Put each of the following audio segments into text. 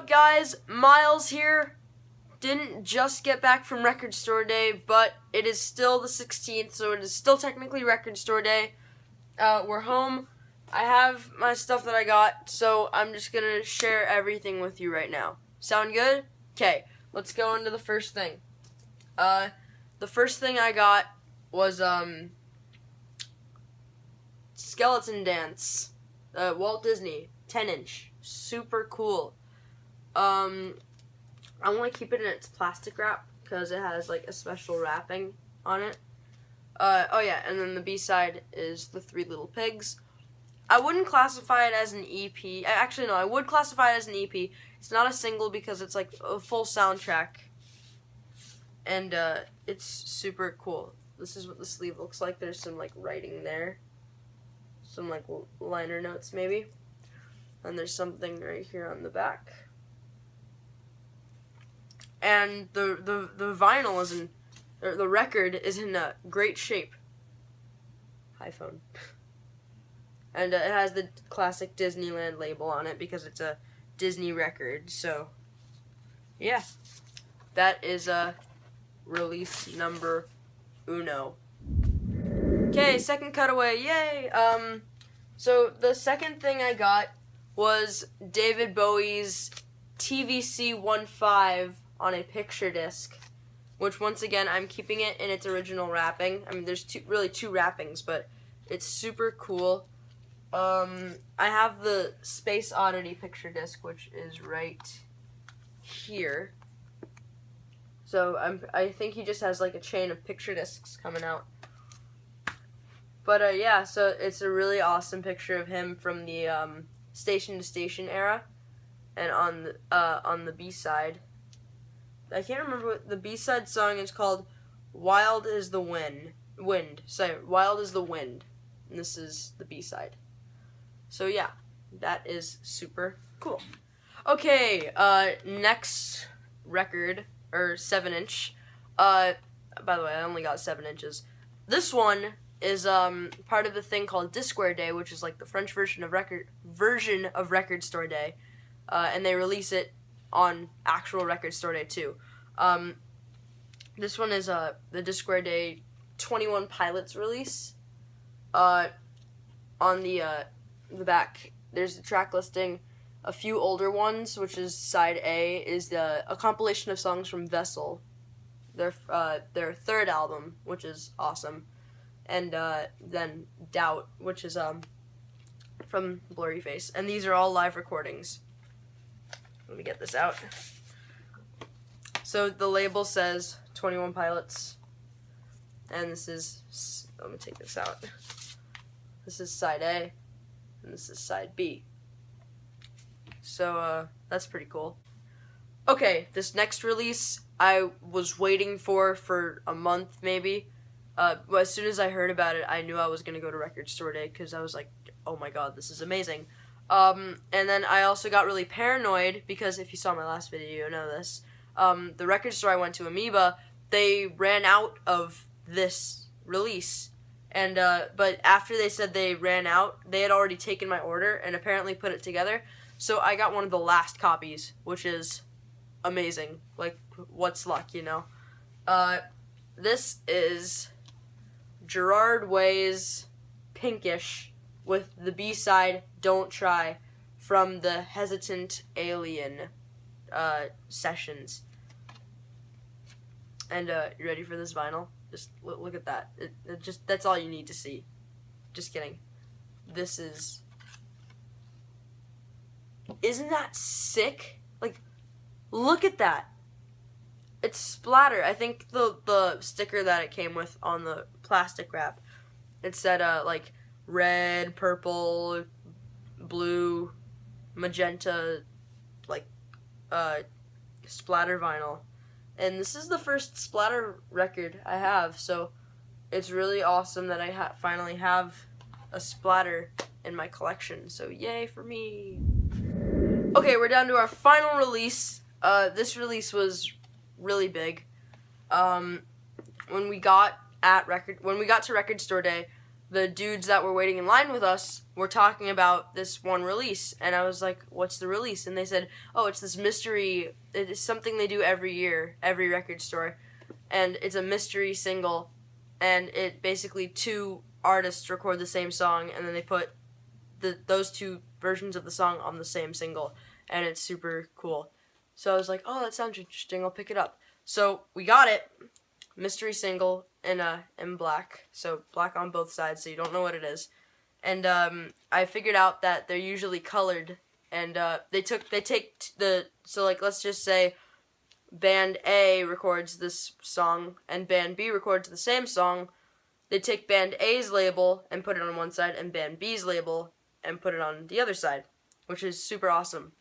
up, guys? Miles here. Didn't just get back from Record Store Day, but it is still the 16th, so it is still technically Record Store Day. We're home. I have my stuff that I got, so I'm just going to share everything with you right now. Sound good? Okay, let's go into the first thing. The first thing I got was Skeleton Dance, Walt Disney, 10-inch. Super cool. I want to keep it in its plastic wrap because it has like a special wrapping on it. Oh yeah, and then the B-side is The Three Little Pigs. I wouldn't classify it as an EP. Actually, no, I would classify it as an EP. It's not a single because it's like a full soundtrack. And it's super cool. This is what the sleeve looks like. There's some like writing there. Some like liner notes maybe. And there's something right here on the back. And the vinyl is or the record is in great shape. iPhone. And it has the classic Disneyland label on it because it's a Disney record. So, yeah. That is release number uno. Okay, second cutaway. Yay! So the second thing I got was David Bowie's TVC 15 on a picture disc, which once again I'm keeping it in its original wrapping. I mean, there's really two wrappings, but it's super cool. I have the Space Oddity picture disc, which is right here. So I think he just has like a chain of picture discs coming out. But yeah, so it's a really awesome picture of him from the Station to Station era, and on the B-side. I can't remember what the B-side song is called. Wild is the Wind. Sorry, Wild is the Wind. And this is the B-side. So yeah, that is super cool. Okay, next record, or 7-inch. By the way, I only got 7 inches. This one is part of the thing called Disquare Day, which is like the French version of Record Store Day. And they release it on actual Record Store Day too. This one is the Disquare Day 21 Pilots release. On the back, there's the track listing. A few older ones, which is side A, is a compilation of songs from Vessel, their third album, which is awesome, and then Doubt, which is from Blurry Face, and these are all live recordings. Let me get this out. So the label says 21 Pilots, and this is, let me take this out. This is side A, and this is side B. So that's pretty cool. Okay, this next release I was waiting for a month maybe. As soon as I heard about it, I knew I was gonna go to Record Store Day because I was like, oh my god, this is amazing. And then I also got really paranoid because if you saw my last video, you know this. The record store I went to, Amoeba, they ran out of this release. And but after they said they ran out, they had already taken my order and apparently put it together. So I got one of the last copies, which is amazing. Like, what's luck, you know? This is Gerard Way's Pinkish with the B-side Don't Try from the Hesitant Alien sessions. And you ready for this vinyl? Just look at that. It just, that's all you need to see. Just kidding. This is... Isn't that sick? Like, look at that. It's splatter. I think the sticker that it came with on the plastic wrap, it said like red, purple, blue, magenta, like splatter vinyl. And this is the first splatter record I have, so it's really awesome that I finally have a splatter in my collection. So yay for me. Okay, we're down to our final release. This release was really big. When we got to Record Store Day, the dudes that were waiting in line with us were talking about this one release, and I was like, what's the release? And they said, oh, it's this mystery, it is something they do every year, every record store, and it's a mystery single, and it basically 2 artists record the same song, and then they put those 2 versions of the song on the same single, and it's super cool. So I was like, oh, that sounds interesting, I'll pick it up. So we got it, mystery single, in black, so black on both sides, so you don't know what it is. And I figured out that they're usually colored, and so like, let's just say band A records this song and band B records the same song. They take band A's label and put it on one side, and band B's label and put it on the other side, which is super awesome.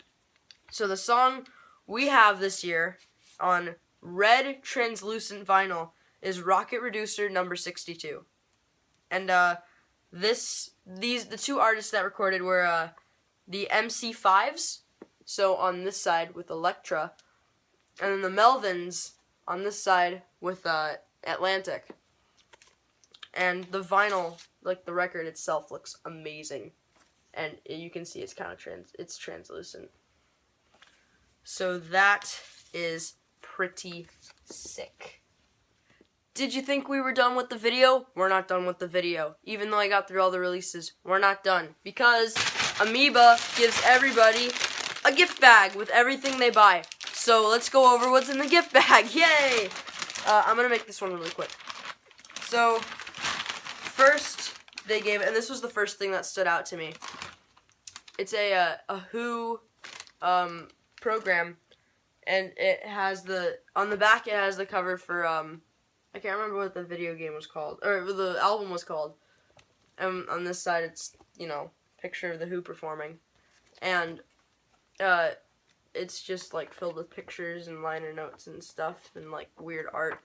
So the song we have this year on red translucent vinyl is Rocket Reducer number 62. And the 2 artists that recorded were the MC5s, so on this side with Elektra, and then the Melvins on this side with Atlantic. And the vinyl, like the record itself, looks amazing, and you can see it's kind of it's translucent. So that is pretty sick. Did you think we were done with the video? We're not done with the video. Even though I got through all the releases, we're not done. Because Amoeba gives everybody a gift bag with everything they buy. So let's go over what's in the gift bag. Yay! I'm going to make this one really quick. So, first they gave, and this was the first thing that stood out to me. It's a Who program. And it has on the back it has the cover for, I can't remember what the video game was called, or the album was called. And on this side, it's, picture of the Who performing. And, it's just, like, filled with pictures and liner notes and stuff and, like, weird art.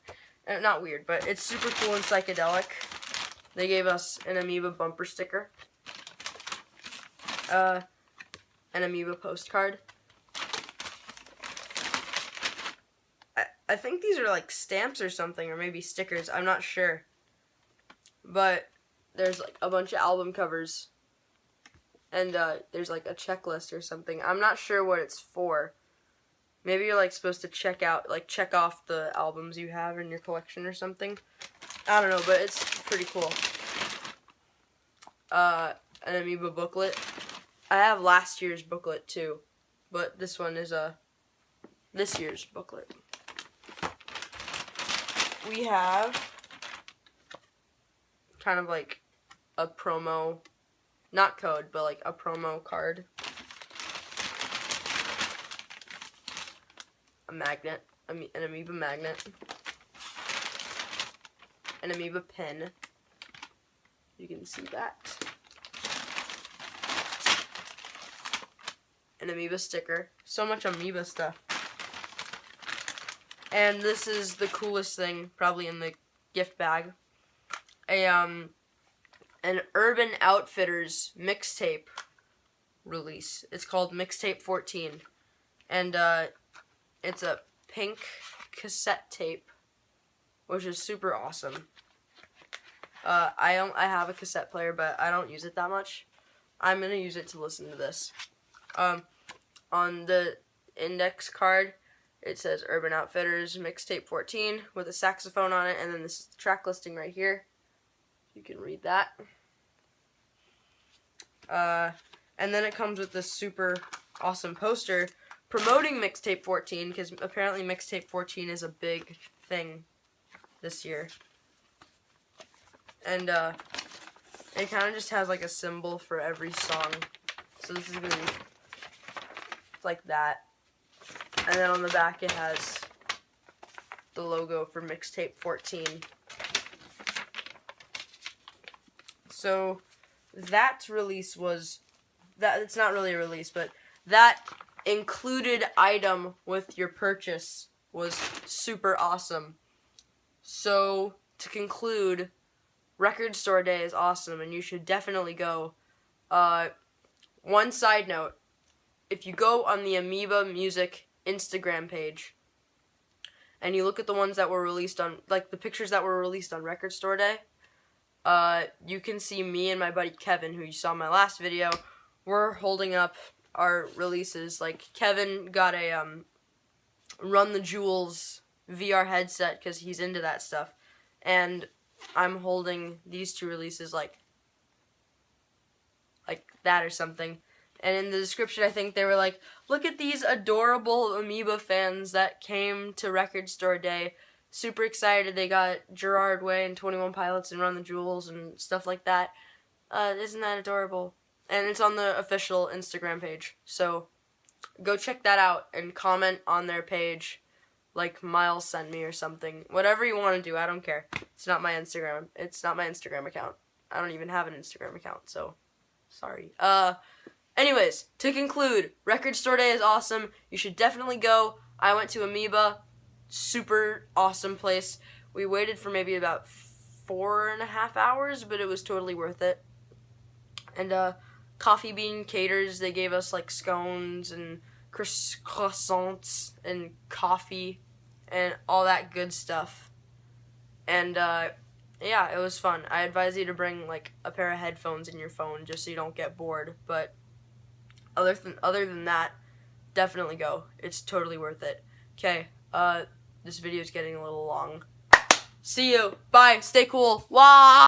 Not weird, but it's super cool and psychedelic. They gave us an Amoeba bumper sticker. An Amoeba postcard. I think these are like stamps or something, or maybe stickers, I'm not sure. But there's like a bunch of album covers, and there's like a checklist or something. I'm not sure what it's for. Maybe you're like supposed to check off the albums you have in your collection or something. I don't know, but it's pretty cool. An Amoeba booklet. I have last year's booklet too, but this one is this year's booklet. We have kind of like a promo, not code, but like a promo card. A magnet, an Amoeba magnet. An Amoeba pen. You can see that. An Amoeba sticker. So much Amoeba stuff. And this is the coolest thing, probably in the gift bag. An Urban Outfitters mixtape release. It's called Mixtape 14. And it's a pink cassette tape, which is super awesome. I have a cassette player, but I don't use it that much. I'm going to use it to listen to this. On the index card, it says Urban Outfitters Mixtape 14 with a saxophone on it, and then this is the track listing right here. You can read that. And then it comes with this super awesome poster promoting Mixtape 14, because apparently Mixtape 14 is a big thing this year. And it kind of just has like a symbol for every song. So this is going to be like that. And then on the back it has the logo for Mixtape 14. So that release was, it's not really a release, but that included item with your purchase was super awesome. So to conclude, Record Store Day is awesome and you should definitely go. One side note, if you go on the Amoeba Music Instagram page and you look at the ones that were released on, like the pictures that were released on Record Store Day, you can see me and my buddy Kevin, who you saw in my last video. We're holding up our releases. Like, Kevin got a Run the Jewels VR headset because he's into that stuff, and I'm holding these two releases like that or something. And in the description, I think they were like, look at these adorable Amoeba fans that came to Record Store Day. Super excited. They got Gerard Way and 21 Pilots and Run the Jewels and stuff like that. Isn't that adorable? And it's on the official Instagram page. So go check that out and comment on their page like Miles sent me or something. Whatever you want to do, I don't care. It's not my Instagram. It's not my Instagram account. I don't even have an Instagram account, so sorry. Anyways, to conclude, Record Store Day is awesome. You should definitely go. I went to Amoeba. Super awesome place. We waited for maybe about 4.5 hours, but it was totally worth it. And Coffee Bean Caters, they gave us like scones and croissants and coffee and all that good stuff. And yeah, it was fun. I advise you to bring like a pair of headphones in your phone just so you don't get bored. But other than that, definitely go. It's totally worth it. Okay, this video is getting a little long. See you. Bye. Stay cool. Wah!